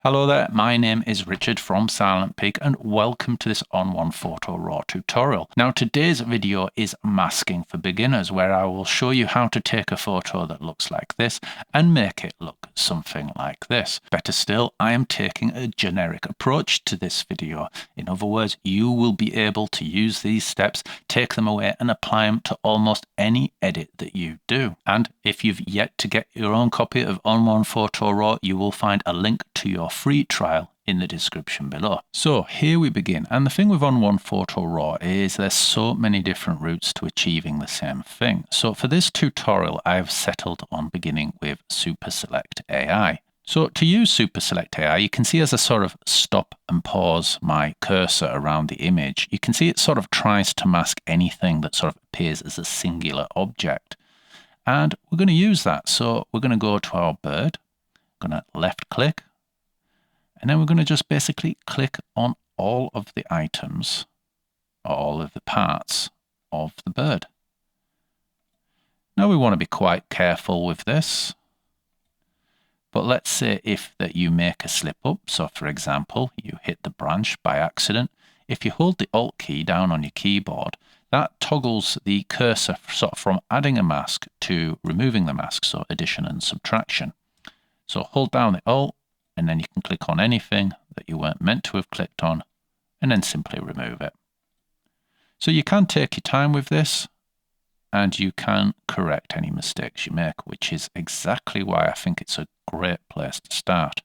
Hello there, my name is Richard from Silent Pig and welcome to this ON1 Photo Raw tutorial. Now today's video is masking for beginners, where I will show you how to take a photo that looks like this and make it look something like this. Better still, I am taking a generic approach to this video. In other words, you will be able to use these steps, take them away and apply them to almost any edit that you do. And if you've yet to get your own copy of ON1 Photo Raw, you will find a link to your free trial in the description below. So here we begin, and the thing with ON1 Photo Raw is there's so many different routes to achieving the same thing. So for this tutorial I've settled on beginning with Super Select AI. So to use Super Select AI, you can see as I sort of stop and pause my cursor around the image, you can see it sort of tries to mask anything that sort of appears as a singular object. And we're going to use that. So we're going to go to our bird, going to left click, and then we're going to just basically click on all of the items, or all of the parts of the bird. Now we want to be quite careful with this. But let's say if that you make a slip up. So for example, you hit the branch by accident. If you hold the Alt key down on your keyboard, that toggles the cursor sort of from adding a mask to removing the mask, so addition and subtraction. So hold down the Alt, and then you can click on anything that you weren't meant to have clicked on, and then simply remove it. So you can take your time with this, and you can correct any mistakes you make, which is exactly why I think it's a great place to start.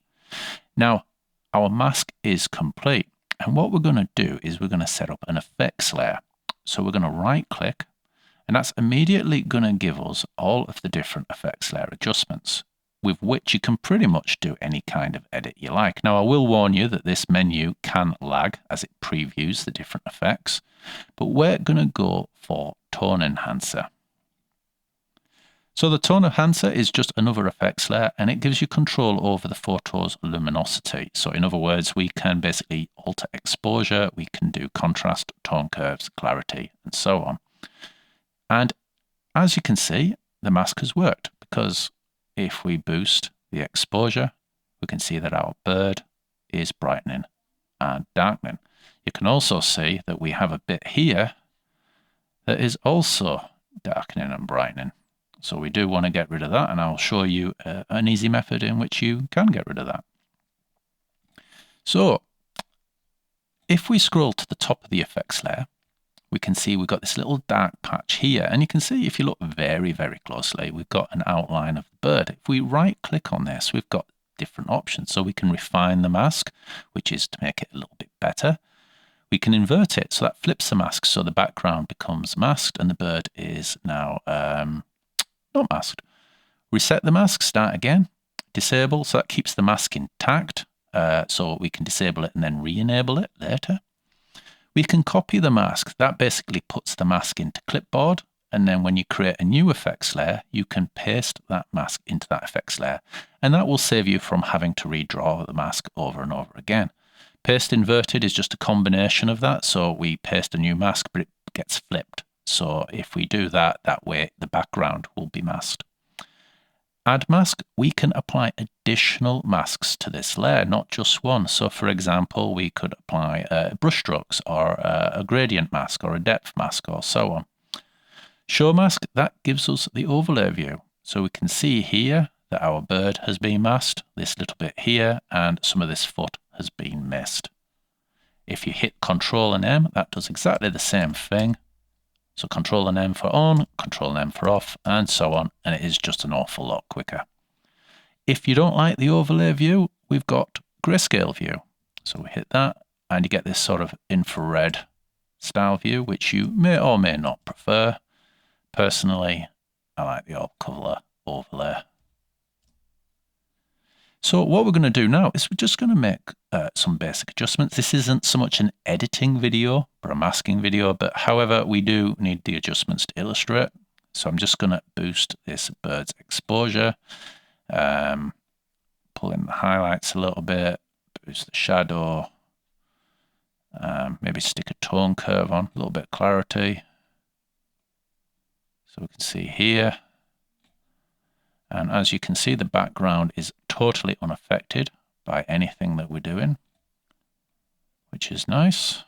Now, our mask is complete, and what we're going to do is we're going to set up an effects layer. So we're going to right click, and that's immediately going to give us all of the different effects layer adjustments, with which you can pretty much do any kind of edit you like. Now, I will warn you that this menu can lag as it previews the different effects, but we're going to go for Tone Enhancer. So the Tone Enhancer is just another effects layer, and it gives you control over the photo's luminosity. So in other words, we can basically alter exposure, we can do contrast, tone curves, clarity, and so on. And as you can see, the mask has worked, because if we boost the exposure, we can see that our bird is brightening and darkening. You can also see that we have a bit here that is also darkening and brightening. So we do want to get rid of that, and I'll show you an easy method in which you can get rid of that. So if we scroll to the top of the effects layer, we can see we've got this little dark patch here, and you can see if you look very, very closely, we've got an outline of the bird. If we right click on this, we've got different options. So we can refine the mask, which is to make it a little bit better. We can invert it, so that flips the mask, so the background becomes masked and the bird is now not masked. Reset the mask, start again, disable, so that keeps the mask intact, so we can disable it and then re-enable it later. We can copy the mask. That basically puts the mask into clipboard, and then when you create a new effects layer, you can paste that mask into that effects layer, and that will save you from having to redraw the mask over and over again. Paste inverted is just a combination of that, so we paste a new mask, but it gets flipped. So if we do that, that way the background will be masked. Add mask, we can apply additional masks to this layer, not just one. So for example, we could apply brush strokes, or a gradient mask, or a depth mask, or so on. Show mask, that gives us the overlay view. So we can see here that our bird has been masked, this little bit here, and some of this foot has been missed. If you hit Control and M, that does exactly the same thing. So Control and M for on, Control and M for off, and so on, and it is just an awful lot quicker. If you don't like the overlay view, we've got grayscale view. So we hit that, and you get this sort of infrared style view, which you may or may not prefer. Personally, I like the all color overlay. So what we're going to do now is we're just going to make some basic adjustments. This isn't so much an editing video, but a masking video, but however, we do need the adjustments to illustrate. So I'm just going to boost this bird's exposure, pull in the highlights a little bit, boost the shadow, maybe stick a tone curve on, a little bit of clarity. So we can see here. And as you can see, the background is totally unaffected by anything that we're doing, which is nice.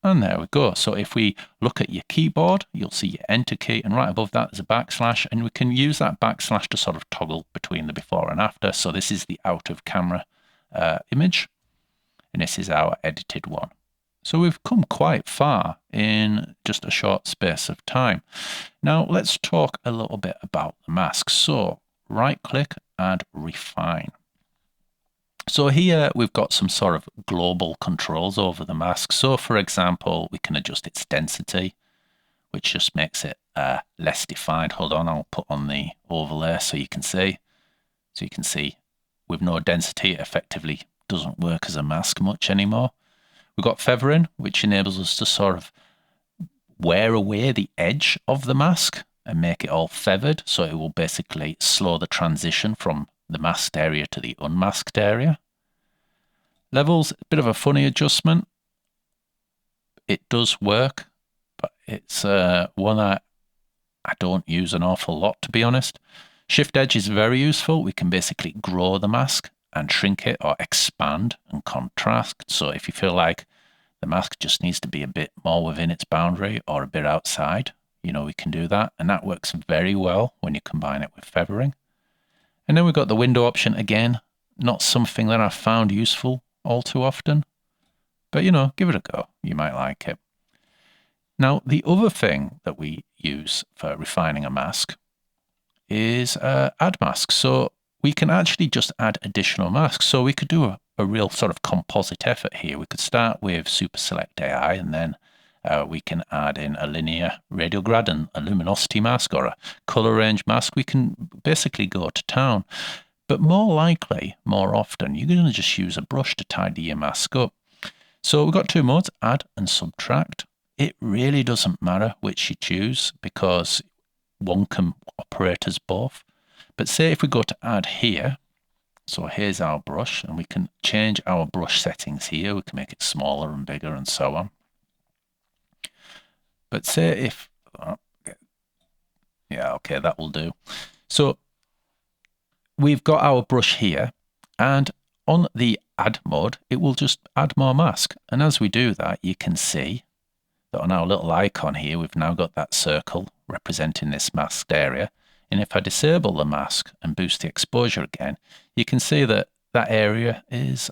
And there we go. So if we look at your keyboard, you'll see your enter key, and right above that is a backslash, and we can use that backslash to sort of toggle between the before and after. So this is the out of camera image, and this is our edited one. So we've come quite far in just a short space of time. Now let's talk a little bit about the mask. So right click and refine. So here we've got some sort of global controls over the mask. So for example, we can adjust its density, which just makes it less defined. Hold on, I'll put on the overlay so you can see. So you can see with no density, it effectively doesn't work as a mask much anymore. We've got feathering, which enables us to sort of wear away the edge of the mask and make it all feathered. So it will basically slow the transition from the masked area to the unmasked area. Levels, a bit of a funny adjustment. It does work, but it's one that I don't use an awful lot, to be honest. Shift edge is very useful. We can basically grow the mask and shrink it, or expand and contrast. So if you feel like the mask just needs to be a bit more within its boundary or a bit outside, you know, we can do that. And that works very well when you combine it with feathering. And then we've got the window option again. Not something that I've found useful all too often, but you know, give it a go. You might like it. Now, the other thing that we use for refining a mask is add masks. So we can actually just add additional masks. So we could do a real sort of composite effort here. We could start with Super Select AI, and then we can add in a linear radial grad and a luminosity mask or a color range mask. We can basically go to town. But more likely, more often, you're going to just use a brush to tidy your mask up. So we've got two modes, add and subtract. It really doesn't matter which you choose because one can operate as both. But say if we go to add here, so here's our brush, and we can change our brush settings here. We can make it smaller and bigger and so on. But say if, yeah, okay, that will do. So we've got our brush here, and on the add mode, it will just add more mask. And as we do that, you can see that on our little icon here, we've now got that circle representing this masked area. And if I disable the mask and boost the exposure again, you can see that that area is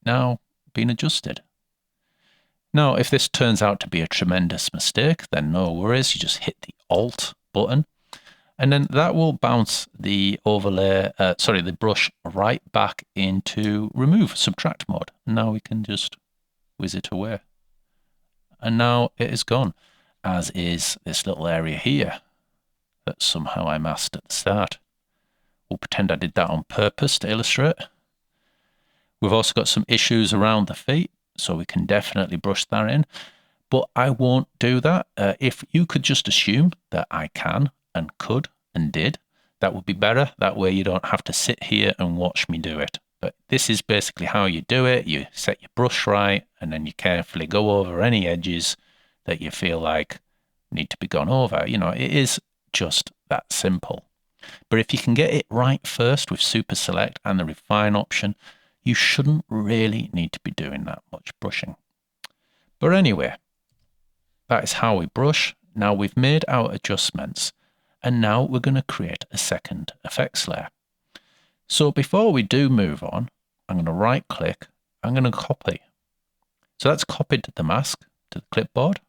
now being adjusted. Now, if this turns out to be a tremendous mistake, then no worries. You just hit the Alt button, and then that will bounce the overlay, the brush right back into remove subtract mode. Now we can just whiz it away. And now it is gone, as is this little area here that somehow I masked at the start. We'll pretend I did that on purpose to illustrate. We've also got some issues around the feet, so we can definitely brush that in. But I won't do that. If you could just assume that I can and could and did, that would be better. That way you don't have to sit here and watch me do it. But this is basically how you do it. You set your brush right, and then you carefully go over any edges that you feel like need to be gone over. You know, it is just that simple. But if you can get it right first with Super Select and the refine option, you shouldn't really need to be doing that much brushing. But anyway, that is how we brush. Now we've made our adjustments, and now we're going to create a second effects layer. So before we do move on, I'm going to right click, I'm going to copy. So that's copied the mask to the clipboard.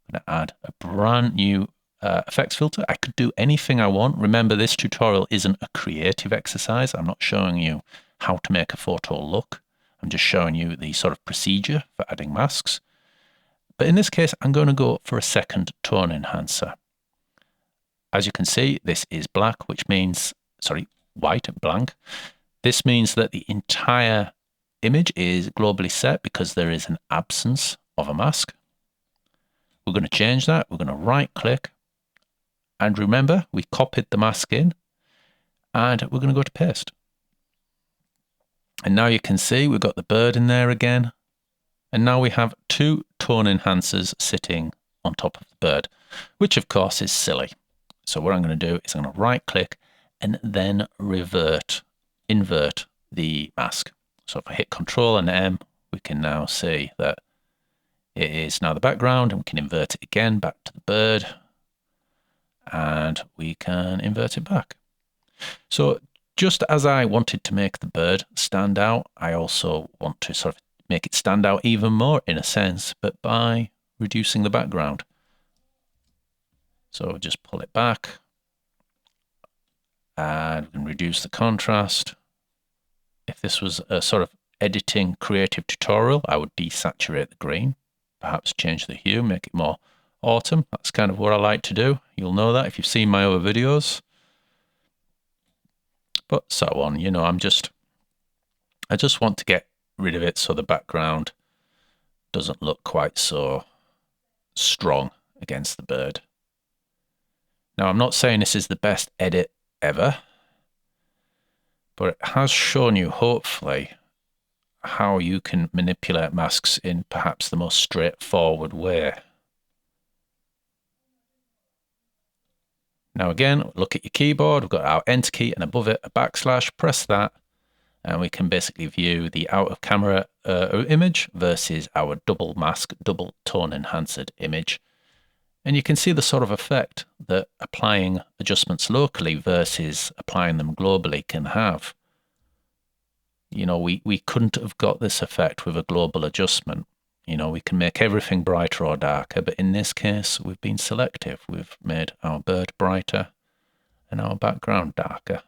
I'm going to add a brand new effects filter. I could do anything I want. Remember, this tutorial isn't a creative exercise. I'm not showing you how to make a photo look. I'm just showing you the sort of procedure for adding masks. But in this case, I'm going to go for a second tone enhancer. As you can see, this is black, which means, white, blank. This means that the entire image is globally set because there is an absence of a mask. We're going to change that. We're going to right click. And remember, we copied the mask in, and we're going to go to paste. And now you can see we've got the bird in there again. And now we have two tone enhancers sitting on top of the bird, which of course is silly. So what I'm going to do is I'm going to right click and then invert the mask. So if I hit Control and M, we can now see that it is now the background, and we can invert it again back to the bird, and we can invert it back. So just as I wanted to make the bird stand out, I also want to sort of make it stand out even more in a sense, but by reducing the background. So just pull it back and we can reduce the contrast. If this was a sort of editing creative tutorial, I would desaturate the green, perhaps change the hue, make it more autumn. That's kind of what I like to do. You'll know that if you've seen my other videos. But so on, you know, I just want to get rid of it so the background doesn't look quite so strong against the bird. Now, I'm not saying this is the best edit ever, but it has shown you, hopefully, how you can manipulate masks in perhaps the most straightforward way. Now again, look at your keyboard. We've got our Enter key and above it a backslash. Press that and we can basically view the out of camera image versus our double mask, double tone enhanced image. And you can see the sort of effect that applying adjustments locally versus applying them globally can have. You know, we couldn't have got this effect with a global adjustment. You know, we can make everything brighter or darker, but in this case, we've been selective. We've made our bird brighter and our background darker.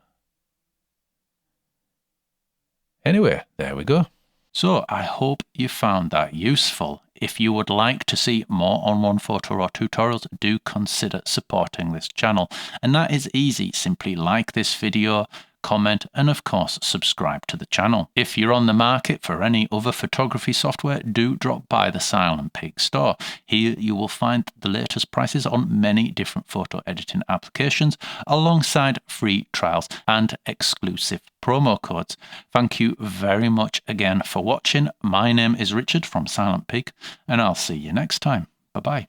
Anyway, there we go. So I hope you found that useful. If you would like to see more ON1 Photo Raw tutorials, do consider supporting this channel. And that is easy. Simply like this video, comment, and of course subscribe to the channel. If you're on the market for any other photography software, do drop by the Silent Pig store. Here you will find the latest prices on many different photo editing applications alongside free trials and exclusive promo codes. Thank you very much again for watching. My name is Richard from Silent Pig and I'll see you next time. Bye bye.